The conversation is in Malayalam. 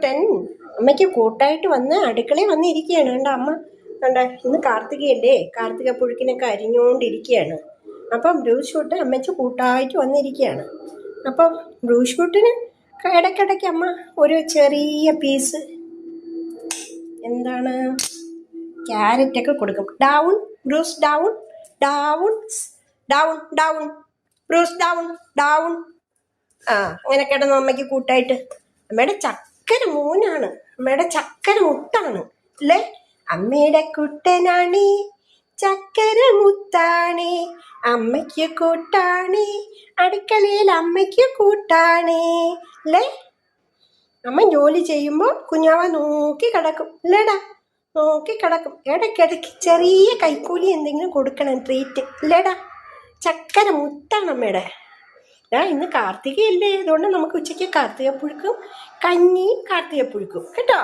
ടെൻ അമ്മയ്ക്ക് കൂട്ടായിട്ട് വന്ന് അടുക്കളയിൽ വന്നിരിക്കുകയാണ്. കണ്ട അമ്മ കണ്ട ഇന്ന് കാർത്തികയല്ലേ, കാർത്തിക പുഴുക്കിനൊക്കെ അരിഞ്ഞുകൊണ്ടിരിക്കുകയാണ്. അപ്പം ബ്രൂസ് ഷൂട്ട് അമ്മയ്ക്ക് കൂട്ടായിട്ട് വന്നിരിക്കുകയാണ്. അപ്പം ബ്രൂസ് ഷൂട്ടിന് ഇടയ്ക്കിടയ്ക്ക് അമ്മ ഒരു ചെറിയ പീസ് എന്താണ് ക്യാരറ്റൊക്കെ കൊടുക്കും. Down Bruce, down down down down Bruce, down down. അങ്ങനെ കിടന്നു അമ്മയ്ക്ക് കൂട്ടായിട്ട്. അമ്മയുടെ ചക്കര മോനാണ്, അമ്മയുടെ ചക്കര മുത്താണ് അല്ലേ. അമ്മയുടെ കുട്ടനാണ്, ചക്കര മുത്താണ്, അമ്മയ്ക്ക് കൂട്ടാണ്, അടുക്കളയിൽ അമ്മയ്ക്ക് കൂട്ടാണ് അല്ലേ. അമ്മ ജോലി ചെയ്യുമ്പോൾ കുഞ്ഞാവ നോക്കി കിടക്കും അല്ലേടാ, നോക്കി കിടക്കും. ഇടയ്ക്കിടയ്ക്ക് ചെറിയ കൈക്കൂലി എന്തെങ്കിലും കൊടുക്കണം, ട്രീറ്റ് അല്ലേടാ. ചക്കര മുത്താണ് അമ്മയുടെ. ഇന്ന് കാർത്തികയല്ലേ, അതുകൊണ്ട് നമുക്ക് ഉച്ചയ്ക്ക് കാർത്തിക പുഴുക്കും കഞ്ഞി കാർത്തിക പുഴുക്കും കേട്ടോ.